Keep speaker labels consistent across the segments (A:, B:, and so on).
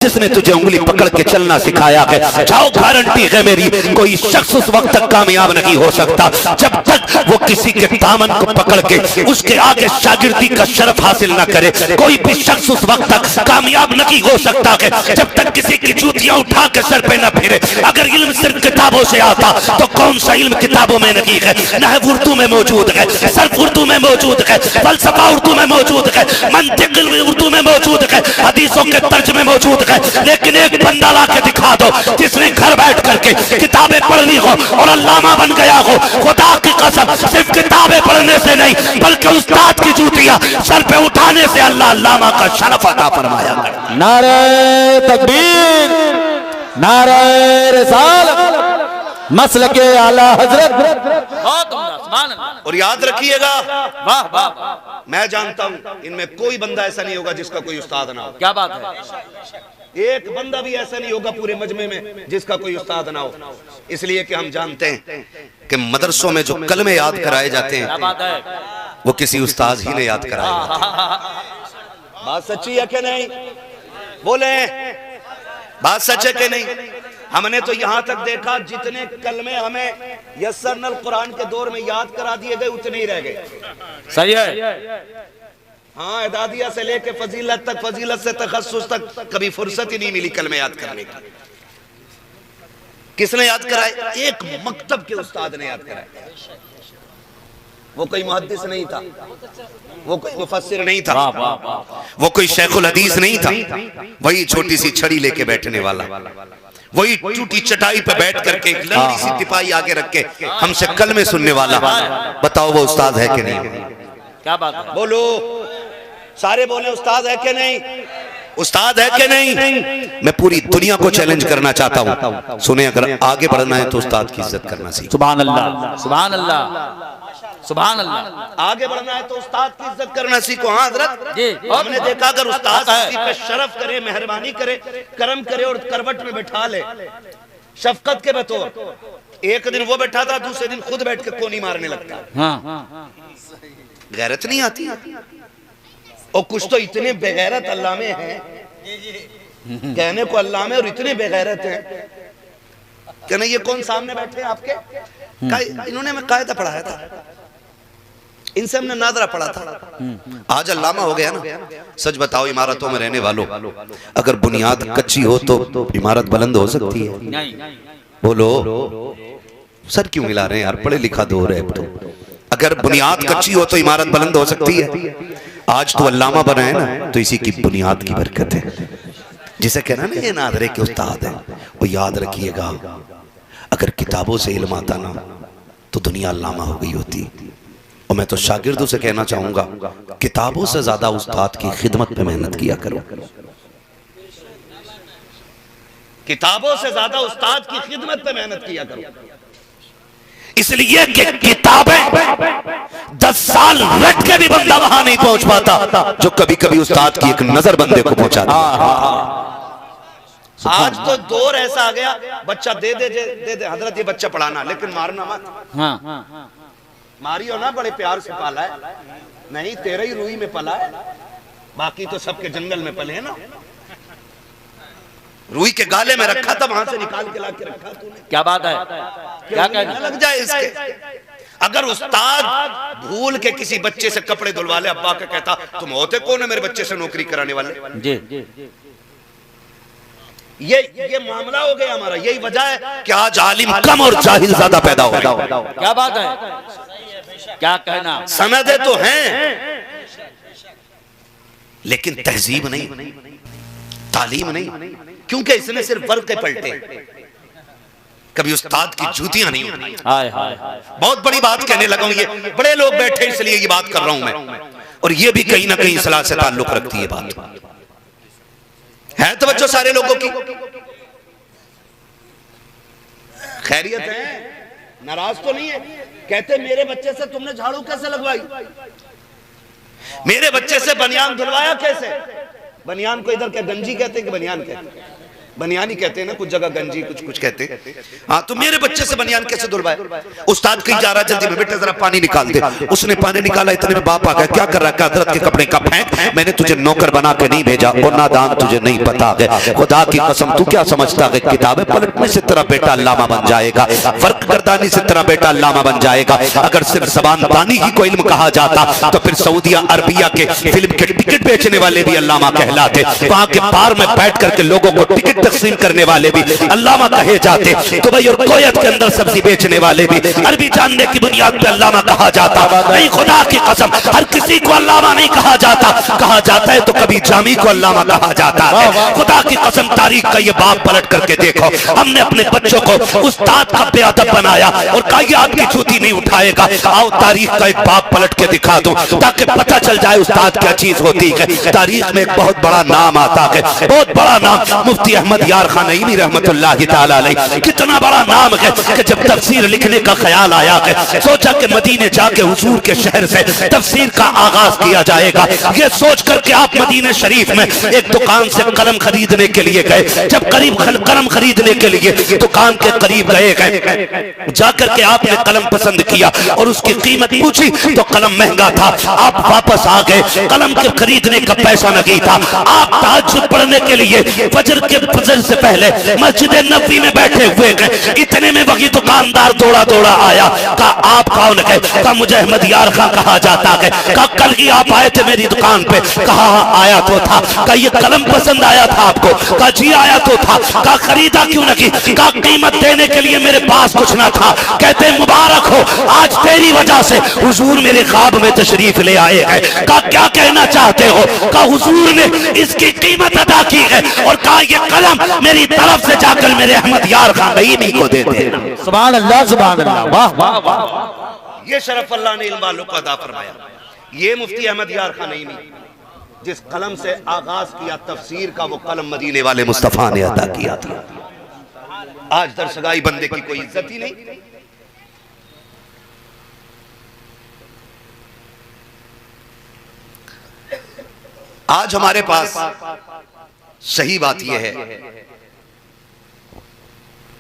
A: जिसने तुझे उंगली पकड़ के चलना सिखाया है, जाओ गारंटी है मेरी, कोई शख्स उस वक्त तक कामयाब नहीं हो सकता जब तक वो किसी के दामन को पकड़ के उसके आगे शागिर्दी का शर्फ हासिल न करे। कोई भी शख्स उस वक्त तक कामयाब नहीं हो सकता है जब तक किसी की जूतियां उठा के सर पे न फिरे। अगर इल्म सिर्फ किताबों से आता तो कौन सा इल्म किताबों में नहीं है? नहव उर्दू में मौजूद है, सर्फ उर्दू में मौजूद है, फलसफा उर्दू में मौजूद है, मंतिक उर्दू में मौजूद है, हदीसों के तर्जुमे मौजूद है। लेकिन एक बंदा ला के दिखा दो जिसने घर बैठ करके किताबें पढ़ ली हो और अल्लामा बन गया हो। खुदा की कसम, सिर्फ किताबें पढ़ने से नहीं बल्कि उस्ताद की जूतियां सर पे उठाने से अल्लाह अल्लामा का शरफ अता फरमाया।
B: नारे तकबीर, नारे रिसालत, मसलके आला हजरत।
A: और याद रखिएगा,
C: वाह वाह,
A: मैं जानता हूं इनमें कोई बंदा ऐसा नहीं होगा जिसका कोई उस्ताद ना हो।
C: क्या बात है।
A: एक बंदा भी ऐसा नहीं होगा पूरे मजमे में जिसका कोई उस्ताद ना हो। इसलिए कि हम जानते हैं कि मदरसों में जो कलमे याद कराए जाते हैं वो किसी उस्ताद ही ने याद कराए। बात सच्ची है कि नहीं? बोले, बात सच है कि नहीं? हमने तो यहाँ तक देखा जितने कलमे हमें यस्सरनल कुरान के दौर में याद करा दिए गए उतने ही रह गए।
C: सही है।
A: हाँ, इदादिया से लेके फजीलत तक, फजीलत से तखस्सुस तक कभी फुर्सत ही नहीं मिली कलमे याद करने की। किसने याद कराए? एक मकतब के उस्ताद ने याद कराए। वो कोई मुहद्दिस नहीं था, वो कोई मुफस्सिर नहीं था, वो कोई शेखुल हदीस नहीं था, वही छोटी सी छड़ी लेके बैठने वाला, वही टूटी चटाई पे बैठ करके एक लंबी सी तिपाही आगे रख के हमसे कलमे सुनने वाला। बताओ वो उस्ताद है कि नहीं?
C: क्या बात है?
A: बोलो, सारे बोले उस्ताद है कि नहीं? उस्ताद है कि नहीं? मैं पूरी दुनिया को चैलेंज करना चाहता हूँ, सुने, अगर आगे बढ़ना है तो उस्ताद की इज्जत करना सीखो।
C: सुभान अल्लाह, सुभान अल्लाह, सुभान अल्लाह।
A: आगे बढ़ना है तो उस्ताद की इज्जत करना सीखो। हाँ हजरत
C: जी,
A: हमने देखा अगर उस्ताद किसी पे शरफ करे, मेहरबानी करे, करम करे और करवट में बैठा ले शफकत के बतौर, एक दिन वो बैठा था, दूसरे दिन खुद बैठ के कोनी मारने लगता।
C: हाँ,
A: गैरत नहीं आती? और कुछ तो इतने बेगैरत अल्लामे हैं, कहने को अल्लामे और इतने बेगैरत हैं। कहना ये कौन सामने बैठे हैं आपके? इन्होंने मैं कायदा पढ़ाया था, इनसे हमने नादरा पढ़ा था। आज अल्लामा हो गया ना। सच बताओ, इमारतों में रहने वालों, अगर बुनियाद कच्ची हो तो इमारत बुलंद हो सकती है?
C: नहीं।
A: बोलो, सर क्यों मिला रहे हैं यार? पढ़े लिखा दो रहे तो। अगर बुनियाद कच्ची हो तो इमारत बुलंद हो सकती है। आज तो अल्लामा बना है ना, तो इसी की बुनियाद की बरकत है। जिसे कहना ना ये नादरे के उस्ताद है, वो याद रखिएगा, अगर किताबों से इल्म आता ना तो दुनिया अल्लामा हो गई होती। और मैं तो शागिर्दों से कहना चाहूंगा, किताबों से ज्यादा उस्ताद की खिदमत पे मेहनत किया करो। किताबों से ज्यादा उस्ताद की खिदमत पे मेहनत किया करो। इसलिए कि किताबें 10 साल रट के भी बंदा वहां नहीं पहुंच पाता जो कभी कभी उस्ताद की एक नजर बंदे को पहुंचाती। आज तो दौर ऐसा आ गया, बच्चा दे दे हजरत ये बच्चा पढ़ाना, लेकिन मारना मत।
C: हाँ,
A: मारियो ना, बड़े प्यार से पाला है, नहीं तेरे ही रूई में पला है, बाकी तो सबके जंगल में पले है ना। रूई के गाले में रखा था, वहां से निकाल के लाके रखा तूने।
C: क्या बात है? क्या कहना
A: लग जाए इसके। अगर उस्ताद भूल के किसी बच्चे से कपड़े धुलवा ले, अब्बा का कहता तुम होते कौन है मेरे बच्चे से नौकरी कराने वाले?
C: जी,
A: ये मामला हो गया हमारा। यही वजह है कि आज आलिम कम और जाहिल ज्यादा पैदा हो गया।
C: क्या बात है? क्या कहना?
A: सनदे तो हैं लेकिन तहजीब नहीं, तालीम नहीं, क्योंकि इसने सिर्फ वर्क के पलटे, कभी उस्ताद की जूतियां नहीं होती। बहुत बड़ी बात कहने लगा हूं, ये बड़े लोग बैठे इसलिए ये बात कर रहा हूं मैं, और ये भी कहीं ना कहीं इस्लाह से ताल्लुक रखती है बात। है तवज्जो सारे लोगों की? खैरियत है? नाराज तो नहीं है? कहते मेरे बच्चे से तुमने झाड़ू कैसे लगवाई, मेरे बच्चे से बनियान धुलवाया कैसे? बनियान को इधर क्या गंजी कहते हैं कि बनियान कहते हैं? बनियानी कहते हैं ना, कुछ जगह गंजी, कुछ कुछ कहते हैं। हाँ, तो मेरे बच्चे से बनियान कैसे धुलवाए? उस्ताद कहीं जा रहा है, जल्दी में बेटा जरा पानी निकाल दे। उसने पानी निकाला, इतने में बाप आ गया, क्या कर रहा है? हजरत के कपड़े का फेंक, मैंने तुझे नौकर बना के नहीं भेजा, और नादान तुझे नहीं पता है। खुदा की कसम, तू क्या समझता है किताबें पलटने से तेरा बेटा अल्लामा बन जाएगा, फर्क गर्दानी से तेरा बेटा अल्लामा बन जाएगा। अगर सिर्फ ज़बान दानी ही को इल्म कहा जाता तो फिर सऊदिया अरबिया के फिल्म के टिकट बेचने वाले भी अल्लामा कहलाते, वहां के बार में बैठ करके लोगों को टिकट तकसीम करने वाले भी अल्लामा कहे जाते, दुबई और कोयत के अंदर सब्जी बेचने वाले भी अरबी जानने की बुनियाद पे अल्लामा कहा जाता। नहीं, खुदा की कसम, हर किसी को अल्लामा नहीं कहा जाता, कहा जाता है तो कभी जामी को अल्लामा कहा जाता है। खुदा की कसम, तारीख का ये बाप पलट करके देखो, हमने अपने बच्चों को उस्ताद का बेअदब बनाया और कहा ये आपकी छूती नहीं उठाएगा। आओ तारीख का एक बाप पलट के दिखा दो ताकि पता चल जाए उस्ताद क्या चीज होती है। तारीख में एक बहुत बड़ा नाम आता है, बहुत बड़ा नाम, मुफ्ती अहमद यार खान नईमी रहमतुल्लाहि ताला अलैह। कितना बड़ा नाम है कि जब तफसीर लिखने का ख्याल आया है, सोचा कि मदीने जाके हुजूर के शहर से तफसीर का आगाज किया जाएगा। ये सोच करके आप मदीने शरीफ में एक दुकान से कलम खरीदने के लिए गए। जब करीब कलम खरीदने के लिए दुकान के करीब गए, जाकर के आपने कलम पसंद किया और उसकी कीमत पूछी तो कलम महंगा था। आप वापस आ गए, कलम के खरीदने का पैसा नहीं था। आप तहज्जुद पढ़ने के लिए फजर से पहले मस्जिद नबी में बैठे हुए गए, इतने में वही दुकानदार दौड़ा दौड़ा आया। कहा आप कौन है? कहा मुझे अहमद यार खां कहा जाता है। कहा कल ही आप आए थे मेरी दुकान पे? कहा आया तो था। कहा ये कलम पसंद आया था आपको? कहा जी आया तो था। कहा खरीदा क्यों नहीं? कहा कीमत देने के लिए मेरे पास कुछ ना था। कहते मुबारक हो, आज तेरी वजह से हुजूर मेरे ख्वाब में तशरीफ ले आए हैं। कहा क्या कहना चाहते हो? कहा हुजूर ने इसकी कीमत अदा की है और कहा ये कलम मेरी तरफ से जाकर मेरे अहमद यार खान नईमी को दे देना।
B: सुभान अल्लाह, सुभान अल्लाह, वाह वाह वाह।
A: ये शरफ अल्लाह ने इल्म वालों को अदा फरमाया। ये मुफ्ती अहमद यार खान नईमी जिस कलम से आगाज किया तफसीर का, वो कलम मदीने वाले मुस्तफा ने अदा किया था। आज दरसगाई बंदे की कोई इज्जत ही नहीं। आज हमारे पास सही बात यह है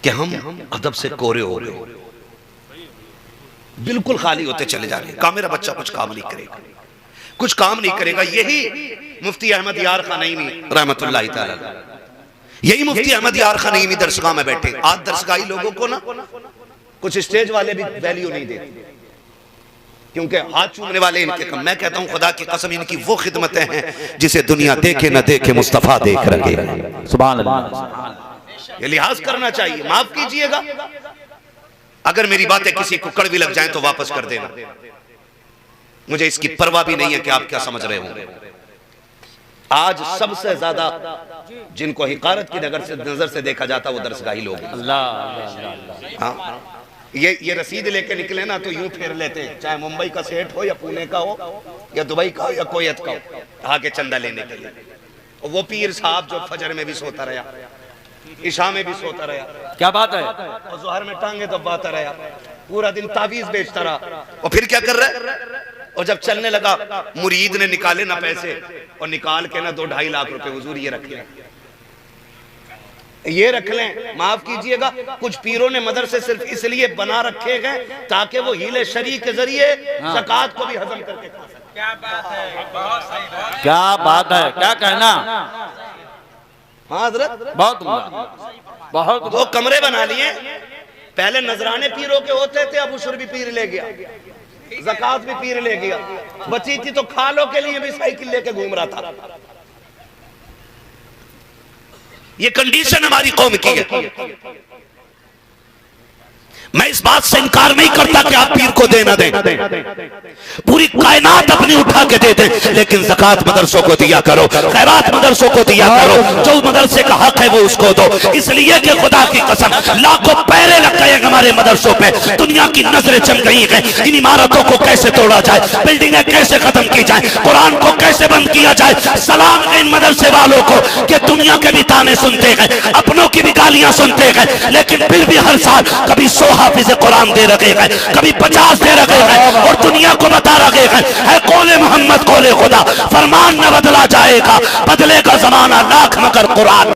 A: कि हम अदब से कोरे हो रहे, बिल्कुल खाली होते चले जा रहे। कहा मेरा बच्चा कुछ काम नहीं करेगा, कुछ काम नहीं करेगा। यही मुफ्ती अहमद यार खान नईमी रहमतुल्लाहि ताला, यही मुफ्ती अहमद यार खान नईमी दरसगाह में बैठे। आज दरसगाही लोगों को ना कुछ स्टेज वाले भी वैल्यू नहीं देते, क्योंकि हाथ चूमने वाले इनके कम। मैं कहता हूं खुदा की कसम, इनकी वो खिदमतें हैं जिसे दुनिया देखे न देखे मुस्तफा देख रहे हैं।
B: सुभान अल्लाह,
A: ये लिहाज करना चाहिए। माफ कीजिएगा, अगर मेरी बातें किसी को कड़वी लग जाएं तो वापस कर देना, मुझे इसकी परवाह भी नहीं है कि आप क्या समझ रहे होंगे। आज सबसे ज्यादा जिनको हिकारत की नजर से देखा जाता वो दरसगाही लोग हैं। हाँ, ये रसीद लेके निकले ना तो यूं फेर लेते हैं, चाहे मुंबई का सेठ हो या पुणे का हो या दुबई का हो या कोयत का हो, आगे चंदा लेने के लिए। वो पीर साहब जो फजर में भी सोता रहा, इशा में भी सोता रहा,
C: क्या बात है,
A: और जोहर में टांगे दबाता रहा, पूरा दिन तावीज बेचता रहा। और फिर क्या कर रहा है? और जब चलने लगा, मुरीद ने निकाले ना पैसे, और निकाल के ना 2-2.5 लाख रुपए, हुजूर ये रख लें, ये रख लें। माफ कीजिएगा, कुछ पीरों ने मदरसे सिर्फ इसलिए बना रखे हैं ताकि वो हीले शरी के जरिए ज़कात को भी हजम करके खा सकें।
C: क्या बात है, बहुत सही, क्या बात है, क्या कहना।
A: हाँ हजरत,
C: बहुत बहुत
A: दो कमरे बना लिए। पहले नजराने पीरों के होते थे, अब उशर भी पीर ले गया, ज़कात भी पीर ले गया। बची थी तो खालों के लिए भी साइकिल लेके घूम रहा था। ये कंडीशन हमारी कौम की है। मैं इस बात से इनकार नहीं करता कि आप पीर को देना दें, पूरी कायनात अपनी उठा के दे दें, लेकिन ज़कात मदरसों को दिया करो, खैरात मदरसों को दिया करो, जो मदरसे का हक है वो उसको दो। इसलिए कि खुदा की कसम, लाखों पैरे लग गए हमारे मदरसों पे, दुनिया की नजरें चल गई हैं। इन इमारतों को कैसे तोड़ा जाए, बिल्डिंगें कैसे खत्म की जाए, कुरान को कैसे बंद किया जाए। सलाम है इन मदरसे वालों को कि दुनिया के भी ताने सुनते हैं, अपनों की भी गालियां सुनते हैं, लेकिन फिर भी हर साल कभी 100 हाफिज़ कुरान दे रखे हैं, कभी 50 दे रखे हैं, और दुनिया को बता रखे हैं है कौले मोहम्मद कौले खुदा, फरमान न बदला जाएगा, बदलेगा जमाना लाख मगर कुरान।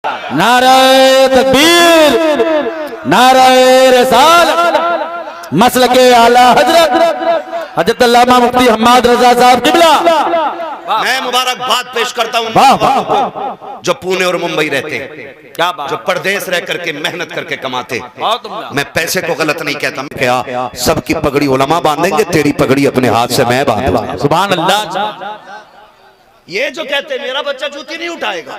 B: नारे तकबीर, नारे रिसालत, मसलके आला हजरत हजरत अल्लामा मुफ्ती हम्माद रजा साहब किबला।
A: मैं मुबारकबाद पेश करता हूँ
B: वाह वाह वाह,
A: जो पुणे और मुंबई रहते हैं,
C: क्या बात,
A: जो परदेश रह करके मेहनत करके कमाते।
C: बहुत उम्दा।
A: मैं पैसे को गलत नहीं कहता, मैं क्या सबकी पगड़ी उलमा बांधेंगे, तेरी पगड़ी अपने हाथ से मैं बांधूंगा।
B: सुभान अल्लाह।
A: ये जो कहते मेरा बच्चा जूती नहीं उठाएगा,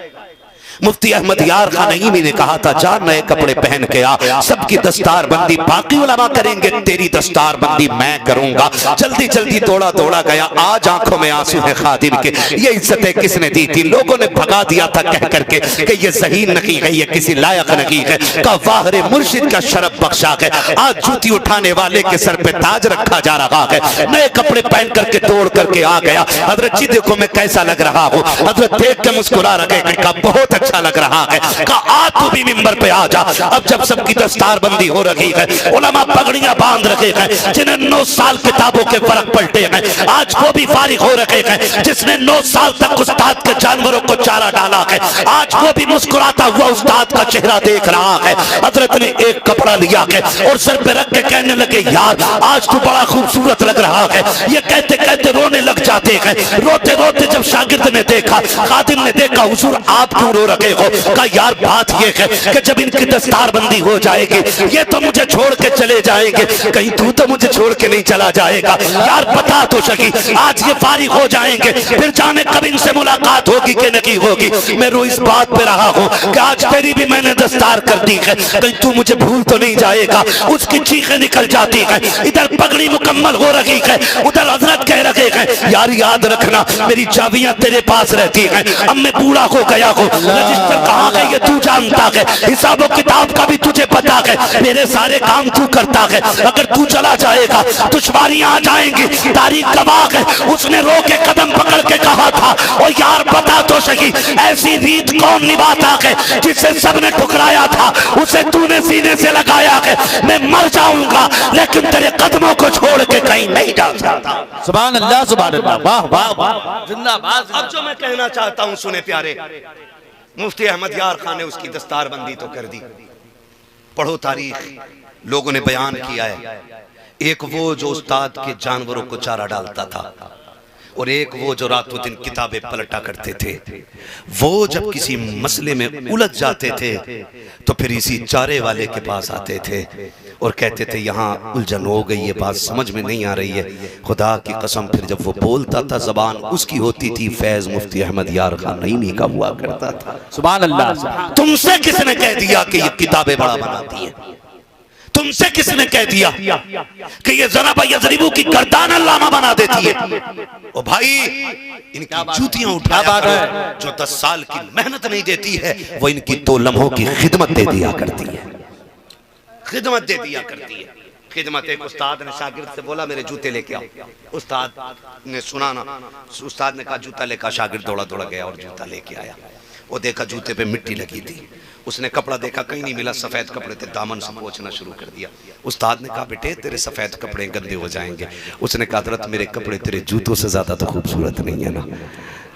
A: मुफ्ती अहमद यार खान नईमी ने कहा था जा नए कपड़े पहन के आ, सबकी दस्तार बंदी बाकी उलमा करेंगे, तेरी दस्तार बंदी मैं करूंगा। जल्दी जल्दी दौड़ा दौड़ा गया, आज आंखों में आंसू है खादिम के। ये इज्जतें किसने दी थी? लोगों ने भगा दिया था कह करके कि ये ज़हीन नहीं है, ये किसी लायक नहीं है। का वाहरे मुर्शिद का शरफ बख्शा है, आज जूती उठाने वाले के सर पे ताज रखा जा रहा है। नए कपड़े पहन करके दौड़ करके आ गया, हजरत जी देखो मैं कैसा लग रहा हूँ। हजरत देख के मुस्कुरा रहे, का बहुत अच्छा लग रहा है। कहा आज तू भी मिंबर पे आ जा। अब जब सबकी दस्तार बंदी हो रही है, उलमा पगड़ियां बांध रखे हैं, जिन्हें 9 साल किताबों के फर्क पलटे हैं, आज वो भी फारिग हो रखे हैं। जिसने 9 साल तक उस्ताद के जानवरों को चारा डाला है, आज वो भी मुस्कुराता हुआ उस्ताद का चेहरा देख रहा है। हजरत ने एक कपड़ा लिया है और सर पे रख के कहने लगे यार आज तू बड़ा खूबसूरत लग रहा है। ये कहते कहते रोने लग जाते हैं। रोते रोते जब शागिर्द ने देखा, खादिम ने देखा, हुजूर आप क्यों रो रखे हो? कहा यार बात ये है कि जब इनकी दस्तार बंदी हो जाएगी ये तो मुझे छोड़ के चले जाएंगे, कहीं तू तो मुझे छोड़ के नहीं चला जाएगा। यार बता तो सकी, आज ये फारिग हो जाएंगे, फिर जाने कब इनसे मुलाकात होगी कि नहीं होगी। मैं रो इस बात पे रहा हूँ कि आज तेरी भी मैंने दस्तार कर दी है, कहीं तू मुझे भूल तो नहीं जाएगा। उसकी चीखें निकल जाती है, इधर पगड़ी मुकम्मल हो रही है, उधर हजरत कह रहे हैं यार याद रखना मेरी चाबियां तेरे पास रहती हैं। अब मैं बूढ़ा हो गया हूँ, रजिस्टर कहाँ है ये तू जानता है, हिसाब किताब का भी तुझे पता है, मेरे सारे काम तू करता है। अगर तू चला जाएगा दुश्वारियां आ जाएंगी, तारीख गवाह है। उसने रो के कदम पकड़ के कहा था और यार बता तो सही ऐसी रीत कौन निभाता है जिसे सबने ठुकराया था, उसे तूने सीने से लगाया है। मैं मर जाऊंगा लेकिन तेरे कदमों को छोड़ के कहीं नहीं जा सकता।
B: सुभान अल्लाह, सुभान अल्लाह, वाह वाह वाह,
C: जिंदाबाद।
A: अब जो मैं कहना चाहता हूं सुने प्यारे, मुफ्ती अहमद यार खान ने उसकी दस्तार बंदी तो कर दी। पढ़ो तारीख, लोगों ने बयान किया है, एक वो जो उस्ताद के जानवरों को चारा डालता था और एक वो जो रातों दिन किताबें पलटा करते थे। वो जब किसी मसले में उलझ जाते थे तो फिर इसी चारे वाले के पास आते थे और कहते थे यहाँ उलझन हो गई, ये बात समझ में नहीं आ रही है। खुदा की कसम फिर जब वो बोलता था जबान उसकी होती थी, फैज मुफ्ती अहमद यार खान नईमी का हुआ करता था।
B: सुभान अल्लाह।
A: तुमसे किसने कह दिया कि ये किताबें बड़ा बनाती है? तुमसे किसने कह दिया कि ये ज़नाब यज़रिबू की गर्दान अल्लामा बना देती है? ओ भाई इनकी जूतियां उठा बात है, जो 10 साल की मेहनत नहीं देती है वो इनकी 2 लम्हों की खिदमत दे दिया करती है, खिदमत दे दिया करती है। खिदमत एक उस्ताद ने शागिर्द से बोला मेरे जूते लेके आओ। उस्ताद ने सुना ना, उस्ताद ने कहा जूता लेकर, शागिर्द दौड़ा दौड़ा गया और जूता लेके आया। वो देखा जूते पे मिट्टी लगी थी, उसने कपड़ा देखा कहीं नहीं मिला, सफेद कपड़े थे, दामन से पोंछना शुरू कर दिया। उस्ताद ने कहा बेटे तेरे सफेद कपड़े गंदे हो जाएंगे। उसने कहा हज़रत मेरे कपड़े तेरे जूतों से ज्यादा तो खूबसूरत नहीं है ना,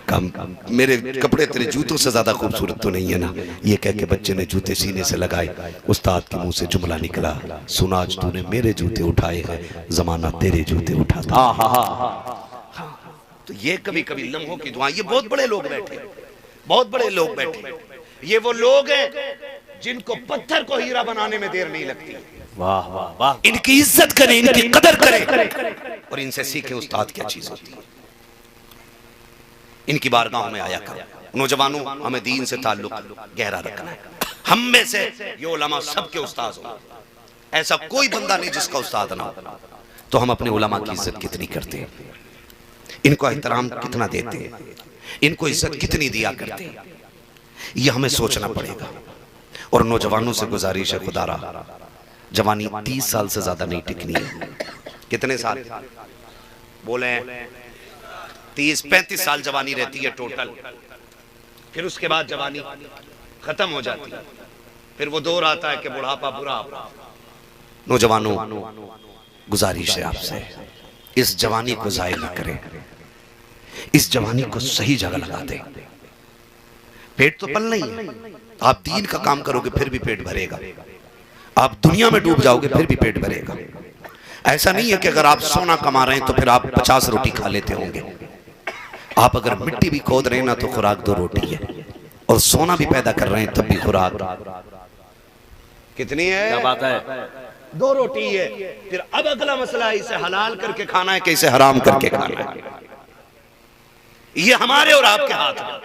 A: कम मेरे कपड़े तेरे जूतों से ज्यादा खूबसूरत तो नहीं है ना। ये कह के बच्चे ने जूते सीने से लगाए। उस्ताद के मुंह से जुमला निकला, सुना आज तूने मेरे जूते उठाए हैं, जमाना तेरे जूते उठाता। तो ये कभी कभी लम्हों की दुआ, ये बहुत बड़े लोग बैठे, बहुत बड़े लोग बैठे, ये वो लोग हैं जिनको पत्थर को हीरा बनाने में देर नहीं लगती।
B: वाह वाह वाह,
A: इनकी इज्जत करें, इनकी कदर करें और इनसे सीखे उस्ताद क्या चीज होती है। इनकी बारगाहों में आया करो। नौजवानों हमें दीन से ताल्लुक गहरा रखना है। हम में से ये उलमा सबके उस्ताद हो, ऐसा कोई बंदा नहीं जिसका उस्ताद ना हो। तो हम अपने उलमा की इज्जत कितनी करते हैं, इनको एहतराम कितना देते हैं, इनको इज्जत कितनी दिया करते हैं, ये हमें सोचना पड़ेगा। और नौजवानों से गुजारिश है, खुदारा जवानी 30 साल से ज्यादा नहीं टिकनी है। कितने साल बोले? 30-35 साल जवानी रहती है टोटल, फिर उसके बाद जवानी खत्म हो जाती है, फिर वो दौर आता है कि बुढ़ापा बुरा। नौजवानों गुजारिश है आपसे, इस जवानी को जाया न करें, इस जवानी को सही जगह लगा दें। पेट तो पल नहीं है, आप दीन का काम करोगे फिर भी पेट भरेगा, आप दुनिया में डूब जाओगे फिर भी पेट भरेगा। ऐसा नहीं है कि अगर आप सोना कमा रहे हैं तो फिर आप 50 रोटी खा लेते होंगे। आप अगर मिट्टी भी खोद रहे हैं ना तो खुराक 2 रोटी है, और सोना भी पैदा कर रहे हैं तब भी खुराक कितनी है?
C: क्या बात है?
A: 2 रोटी है। फिर अब अगला मसला है, इसे हलाल करके खाना है कि इसे हराम करके खाना है। ये हमारे और आपके हाथ में।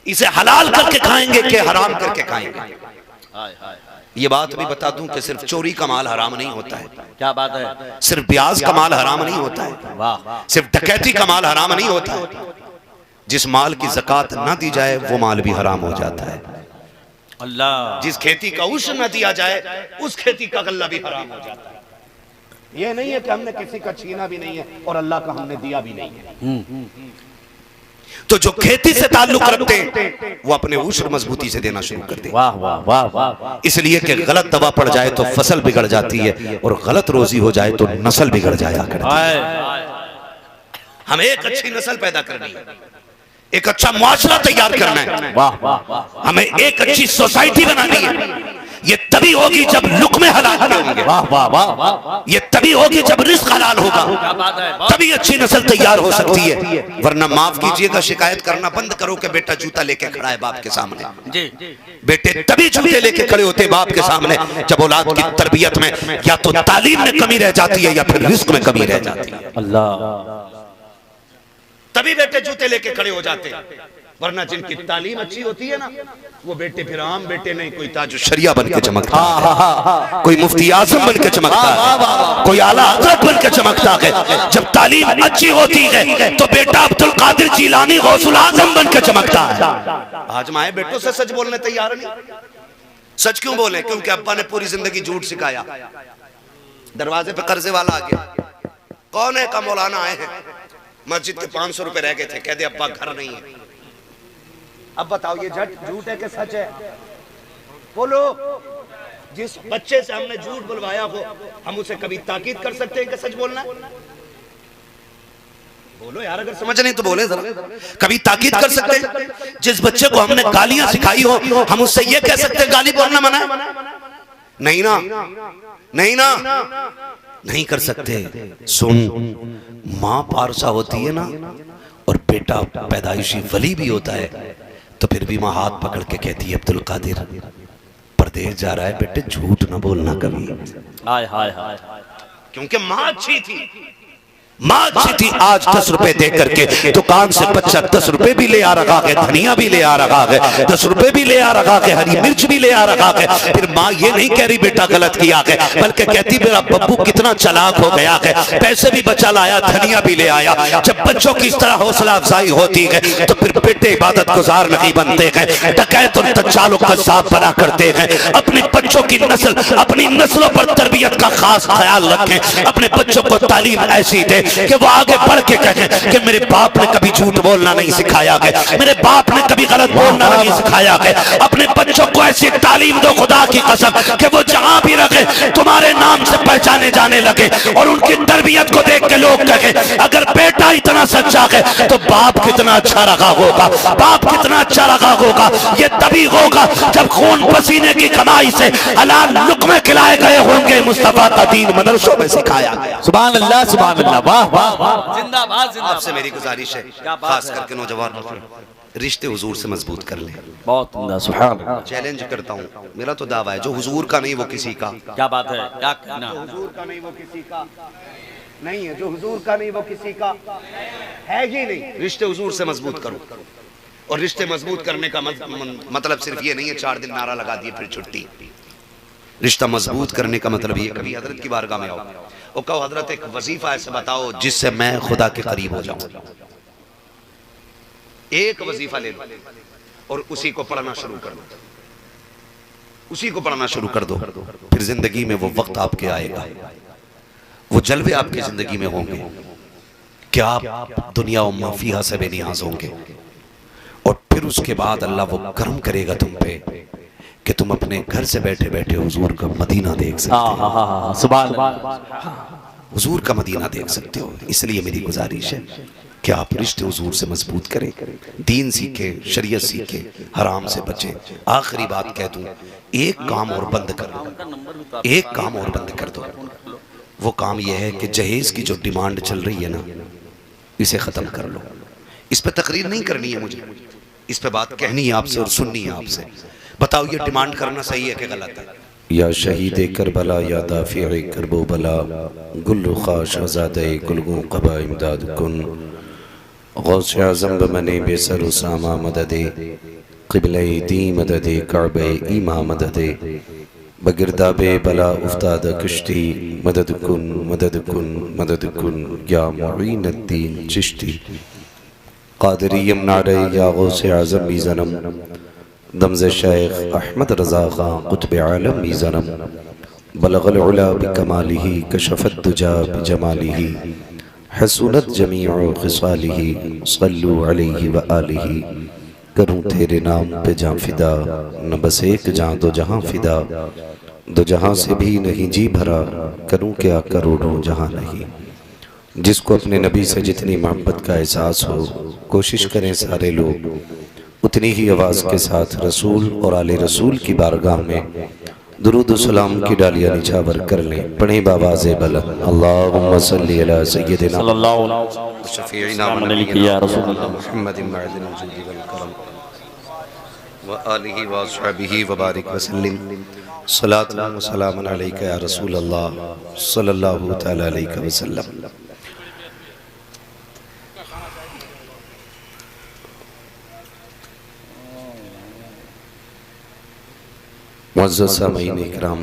A: इसे हलाल करके खाएंगे कि हराम करके खाएंगे।
C: हाय हाय हाय।
A: ये बात भी बता दूं कि सिर्फ चोरी का माल हराम नहीं होता है,
C: क्या बात है?
A: सिर्फ ब्याज का माल हराम नहीं होता है,
C: वाह।
A: सिर्फ डकैती का माल हराम नहीं होता है। जिस माल की ज़कात ना दी जाए वो माल भी हराम हो जाता है।
C: अल्लाह।
A: जिस खेती का उश्र न दिया जाए उस खेती का गल्ला भी हराम हो जाता है। ये नहीं है कि हमने किसी का छीना भी नहीं है और अल्लाह का हमने दिया भी नहीं है। तो जो खेती से ताल्लुक रखते हैं वो अपने उश्र मजबूती से देना शुरू कर दें।
B: वाह वाह वाह वाह।
A: इसलिए कि गलत दवा पड़ जाए तो फसल बिगड़ जाती है और गलत रोजी हो जाए तो नस्ल बिगड़ जाया करती है। हमें एक अच्छी नस्ल पैदा करनी है, एक अच्छा मुआशरा तैयार करना है,
B: वाह वाह वाह।
A: हमें एक अच्छी सोसाइटी बनानी है। ये तभी होगी जब लुक़्मे हलाल होंगे,
B: वाह वाह वाह वाह।
A: ये तभी होगी जब रिज़्क़ हलाल होगा,
C: क्या बात है?
A: तभी अच्छी नस्ल तैयार हो सकती है। वरना माफ कीजिएगा, शिकायत करना बंद करो कि बेटा जूता लेके खड़ा है बाप के सामने।
C: जी।
A: बेटे तभी जूते लेके खड़े होते बाप के सामने जब औलाद की तरबियत में या तो तालीम में कमी रह जाती है या फिर रिज़्क़ में कमी रह जाती है।
B: अल्लाह।
A: तभी बेटे जूते लेके खड़े हो जाते हैं। वरना जिनकी तालीम अच्छी होती है ना, वो बेटे फिर आम बेटे नहीं, कोई ताजु शरिया बन के चमकता है, कोई मुफ्ती आजम बन के चमकता है, कोई आला हज़रत बन के चमकता है। जब तालीम अच्छी होती है तो बेटा अब्दुल कादिर जीलानी गौसुल आजम बन के चमकता है। आज माए बेटों से सच बोलने तैयार नहीं। सच क्यों बोले? क्योंकि अब्बा ने पूरी जिंदगी झूठ सिखाया। दरवाजे पे कर्जे वाला आ गया, कौन है? का मौलाना आए हैं, मस्जिद के 500 रुपए रह गए थे, कह दे अब्बा घर नहीं है। अब बताओ ये झूठ है कि सच है? बोलो। जिस बच्चे से हमने झूठ बुलवाया हो हम उसे कभी ताकीद कर सकते हैं कि सच बोलना है? बोलो यार, अगर समझ नहीं तो बोले जरा। कभी ताकीद कर सकते हैं? जिस बच्चे को हमने गालियां सिखाई हो हम उससे ये कह सकते हैं गाली बोलना मना है? नहीं ना, नहीं ना, नहीं कर सकते। सुन, माँ पारसा होती है ना और बेटा पैदाइशी वली भी होता है तो फिर भी माँ हाथ पकड़ के कहती है अब्दुल कादिर परदेश जा रहा है बेटे, झूठ ना बोलना कभी।
C: हाय हाय हाय।
A: क्योंकि माँ अच्छी थी, माँ अच्छी थी। आज 10 रुपए दे करके दुकान से बच्चा 10 रुपए भी ले आ रखा है, धनिया भी ले आ रखा है, 10 रुपए भी ले आ रखा है, हरी मिर्च भी ले आ रखा है। फिर माँ ये नहीं कह रही बेटा गलत किया है, बल्कि कहती मेरा बब्बू कितना चालाक हो गया है, पैसे भी बचा लाया, धनिया भी ले आया। जब बच्चों की इस तरह हौसला अफजाई होती है तो फिर बेटे इबादत गुजार नहीं बनते हैं, डकैत और दज्जाल का साथ बना करते हैं। अपने बच्चों की नस्ल, अपनी नस्लों पर तरबियत का खास ख्याल रखें। अपने बच्चों को तालीम ऐसी दे कि वो आगे बढ़ के कहें कि मेरे बाप ने कभी झूठ बोलना नहीं सिखाया गया, मेरे बाप ने कभी गलत बोलना नहीं सिखाया गया। अपने बच्चों को ऐसी तालीम दो खुदा की कसम कि वो जहां भी रखे तुम्हारे नाम से पहचाने जाने लगे और उनकी तरबियत को देख के लोग कहें अगर बेटा इतना सच्चा है तो बाप कितना अच्छा रखा होगा, बाप कितना अच्छा रखा होगा। ये तभी होगा जब खून पसीने की कमाई से हलाल लुक़्मे खिलाए गए होंगे, मुस्तफा का दीन मदरसों में सिखाया गया।
B: सुभान अल्लाह सुभान अल्लाह। वाह वाह वाह।
C: जिंदाबाद जिंदाबाद।
A: आपसे मेरी गुजारिश है, खास करके नौजवान रिश्ते हुजूर से मजबूत कर लें।
C: बहुत उम्दा। सुभान अल्लाह।
A: चैलेंज करता हूँ, मेरा तो दावा है जो हुजूर का नहीं वो किसी का।
C: क्या बात है? क्या कहना?
A: हुजूर का नहीं वो किसी का नहीं है, जो हुजूर का नहीं वो किसी का है ही नहीं। रिश्ते हुजूर से मजबूत करो, और रिश्ते मजबूत करने का मतलब सिर्फ ये नहीं है 4 दिन नारा लगा दिए फिर छुट्टी। रिश्ता मजबूत करने का मतलब ये कभी हजरत की बारगाह में आओ और कहो हजरत एक वजीफा ऐसे बताओ जिससे मैं खुदा के करीब हो जाऊं। एक वजीफा ले लो और उसी को पढ़ना शुरू कर दो, उसी को पढ़ना शुरू कर दो। फिर जिंदगी में वो वक्त आपके आएगा, वो जलवे आपकी जिंदगी में होंगे कि आप दुनिया और माफिया से बेनियाज होंगे। और फिर उसके बाद अल्लाह वो करम करेगा तुम पे कि तुम अपने घर से बैठे बैठे हुजूर का मदीना देख सकते हो,
B: सुभान अल्लाह।
A: हुजूर का मदीना देख सकते हो। इसलिए मेरी गुजारिश है कि आप रिश्ते हुजूर से मजबूत करें, दीन सीखे, शरीयत सीखे, हराम से बचें। आखिरी बात कह दूं, एक काम और बंद कर दो, एक काम और बंद कर दो। वो काम यह है कि जहेज की जो डिमांड चल रही है ना, इसे ख़त्म कर लो। इस पे तकरीर नहीं करनी है मुझे, इस पे बात कहनी है आपसे और सुननी है आपसे। बताओ ये डिमांड करना सही है कि गलत है? या शहीद करबला या दाफिए करबो बला, गुल खाश आज़ादे गुलगू क़बा इमदाद कुन, गौस आज़म बमने बेसर उसामा मददे, क़िबले दी मददे काबे ईमा मददे, बगिरदाबे बला उफ्ताद कश्ती, मदद कुन मदद कुन मदद कुन या मुईनुद्दीन चिश्ती, क़ादिरियम नारे या गौस आज़म भी ज़नम, दमज़ शेख अहमद रज़ा ख़ां क़ुत्ब आलम भी ज़नम, बलग़ल उला बिकमालिही कशफ़त दुजा बिजमालिही, हसूनत जमीअ ख़िसालिही, सल्लु अलैहि व आलिही। करूँ तेरे नाम पे जाँ फिदा, न बस एक जाँ दो जहाँ फिदा, दो जहाँ से भी नहीं जी भरा, करूँ क्या करोड़ों जहाँ नहीं। जिसको अपने नबी से जितनी मोहब्बत का एहसास हो, कोशिश करें सारे लोग उतनी ही आवाज़ के साथ रसूल और आले रसूल की बारगाह में दुरूद सलाम की डालियाँ निछावर कर लें। पढ़ें बावाज़े बुलंद, अल्लाहुम्मा सल्ली अला सय्यदिना
C: सल्लल्लाहु अलैहि या रसूल अल्लाह
A: मुहम्मदिन मअदिन जुदी वल करम व आलिहि व अस्हाबिहि व बारिक व सल्लिम। सलातु व सलामुन अलैका या रसूल अल्लाह सल्लल्लाहु तआला अलैहि वसल्लम। मुअज़्ज़ज़ सामीईन इकराम,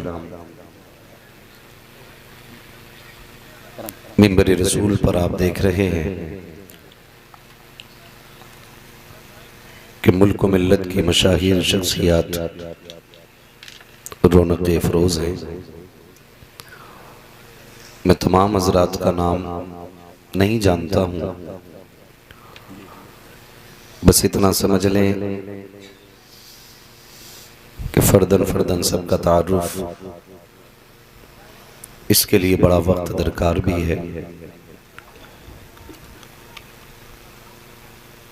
A: मिंबर रसूल पर आप देख रहे हैं कि मुल्क मिल्लत की मशाहिर शख्सियात रौनक अफरोज हैं। मैं तमाम हज़रात का नाम नहीं जानता हूँ, बस इतना समझ लें कि फ़र्दन फ़र्दन सबका तारुफ, इसके लिए बड़ा वक्त दरकार भी है।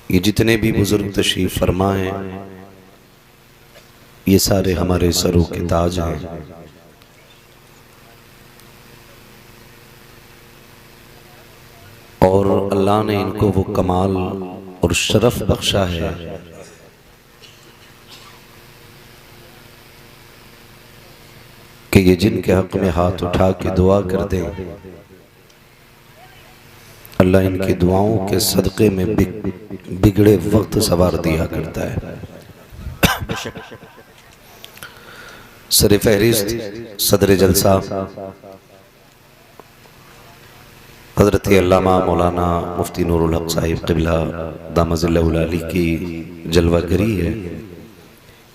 A: ये जितने भी बुजुर्ग तशरीफ़ फरमा हैं, ये सारे हमारे सरों के ताज हैं। और अल्लाह ने इनको वो कमाल और शरफ बख्शा है कि ये जिनके हक में हाथ उठा के दुआ कर दें, अल्लाह इनकी दुआओं के सदक़े में बिगड़े वक्त सवार दिया करता है। सर फहरिस्त सदर जलसा हज़रत अल्लामा मौलाना मुफ्ती नूरुल हक साहिब क़िबला दामज़िल्लहुल आली की जलवागरी है।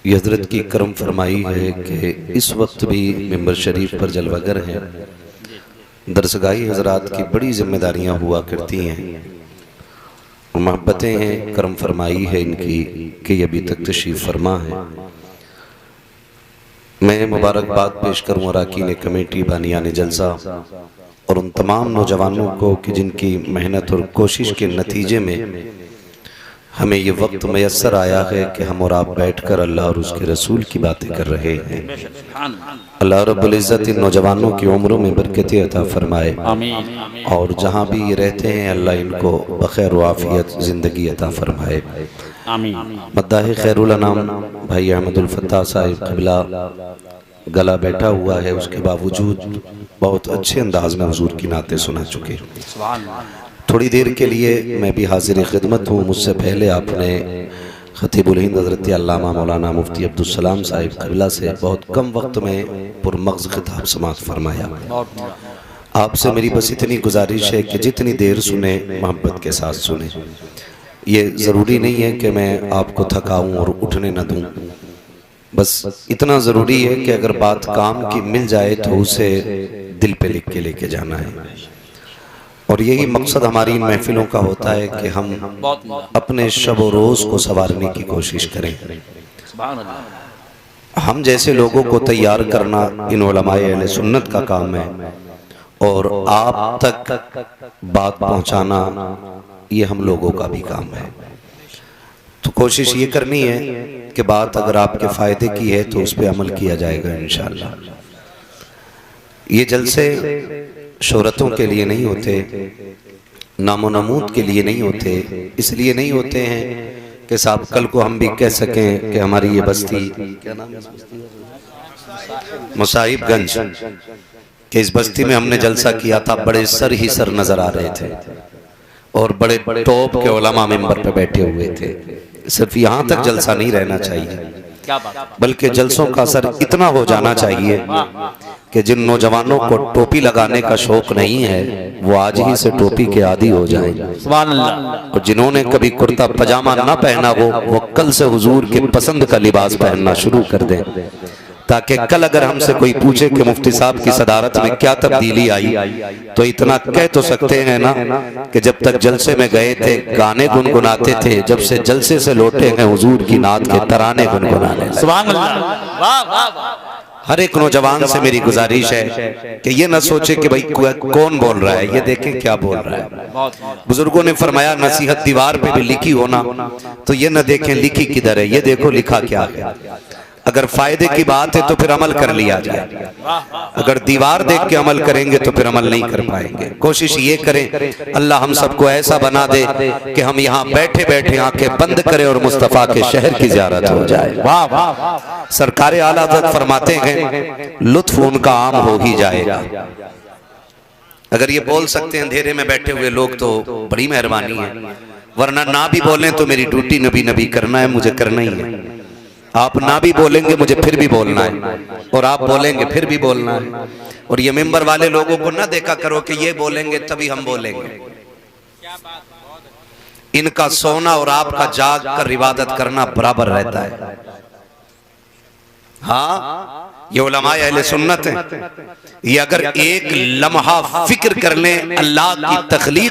A: ये हज़रत की करम फरमाई है कि इस वक्त भी मिंबर शरीफ पर जलवागर हैं। दरसगाही हज़रात की बड़ी जिम्मेदारियां हुआ करती हैं और मोहब्बतें हैं। करम फरमाई है इनकी कि अभी तक तशरीफ़ फरमा है। मैं मुबारकबाद पेश करूँ अरकान कमेटी, बानियान जलसा और उन तमाम नौजवानों को कि जिनकी मेहनत और कोशिश के नतीजे में हमें ये वक्त मैसर आया है कि हम और आप बैठकर अल्लाह और उसके रसूल की बातें कर रहे हैं। अल्लाह रब्बुल इज़्ज़त इन नौजवानों की उम्रों में बरकत अता फरमाए और जहाँ भी ये रहते हैं अल्लाह इनको बखैर व आफियत ज़िंदगी अता फरमाए। मद्दाह खैरुल अनाम भाई अहमदुल फत्ताह साहिब क़िबला गला बैठा हुआ है, उसके बावजूद बहुत अच्छे अंदाज में हुजूर की नातें सुना चुके। थोड़ी देर के लिए मैं भी हाजिर खिदमत हूँ। मुझसे पहले आपने खतीबुल हिंद हज़रत अल्लामा मौलाना मुफ्ती अब्दुल सलाम साहिब क़िबला से बहुत कम वक्त में पुरमग़ज़ खिताब समाअत फरमाया। आपसे मेरी बस इतनी गुजारिश है कि जितनी देर सुने मोहब्बत के साथ सुने। ये ज़रूरी नहीं है कि मैं आपको थकाऊँ और उठने न दूँ, बस इतना ज़रूरी है कि अगर बात काम की मिल जाए तो उसे दिल पे लिख के लेके जाना है। और यही मकसद हमारी इन महफिलों का होता है कि हम अपने शब व रोज़ को संवारने की कोशिश करें। हम जैसे लोगों को तैयार करना इन उलमाए अहले सुन्नत का काम है और आप तक बात पहुंचाना ये हम लोगों का भी काम है। तो कोशिश ये करनी है कि बात अगर आपके फ़ायदे की है तो उस पर अमल किया जाएगा इंशाअल्लाह। ये जलसे शोहरतों के लिए नहीं होते, नामो नमूद के लिए नहीं होते, इसलिए नहीं होते हैं कि साहब कल को हम भी कह सकें कि हमारी ये बस्ती, क्या नाम है इस बस्ती का? मुसाहिबगंज, कि इस बस्ती में हमने जलसा किया था, बड़े सर ही सर नजर आ रहे थे और बड़े टॉप के उलमा मिंबर पे बैठे हुए थे। सिर्फ यहाँ तक जलसा नहीं रहना चाहिए, बल्कि जलसों का असर इतना हो जाना चाहिए कि जिन नौजवानों को टोपी लगाने का शौक नहीं है वो आज ही से टोपी के आदी हो जाएं।
C: सुभान अल्लाह।
A: और जिन्होंने कभी कुर्ता पजामा ना पहना हो वो कल से हुजूर के पसंद का लिबास पहनना शुरू कर दें, ताकि कल अगर हमसे कोई पूछे कि मुफ्ती साहब की सदारत में क्या तब्दीली आई, तो इतना कह तो सकते हैं ना कि जब तक जलसे में गए थे गाने गुनगुनाते थे, जब से जलसे से लौटे हैं हुजूर की नात के तराने गुनगुनाने लगे।
C: सुभान अल्लाह। वाह वाह वाह।
A: हर एक नौजवान से मेरी गुजारिश है कि ये न सोचे कि भाई कौन बोल रहा है, ये देखें क्या बोल रहा है। बुजुर्गों ने फरमाया नसीहत दीवार पे भी लिखी होना, तो ये न देखें लिखी किधर है, ये देखो लिखा क्या है। अगर फायदे की बात है तो फिर अमल कर लिया जाए, अगर दीवार देख के अमल करेंगे तो फिर अमल नहीं कर पाएंगे। कोशिश ये करें अल्लाह हम सबको ऐसा बना दे कि हम यहाँ बैठे बैठे आंखें बंद करें और मुस्तफ़ा के शहर की ज़ियारत हो जाए। वाह वाह। सरकार आला हज़रत फरमाते हैं लुत्फ उनका आम हो ही जाएगा। अगर ये बोल सकते हैं अंधेरे में बैठे हुए लोग तो बड़ी मेहरबानी है, वरना ना भी बोलें तो मेरी ड्यूटी नबी नबी करना है, मुझे करना ही है। आप ना भी बोलेंगे मुझे फिर भी बोलना है, और आप बोलेंगे फिर भी बोलना है। और ये मेंबर वाले लोगों को ना देखा करो कि ये बोलेंगे तभी हम बोलेंगे। इनका सोना और आपका जाग कर इबादत करना बराबर रहता है। हाँ, ये उलमाए अहले सुन्नत हैं। ये अगर एक लम्हा फिक्र कर लें अल्लाह की तख्लीक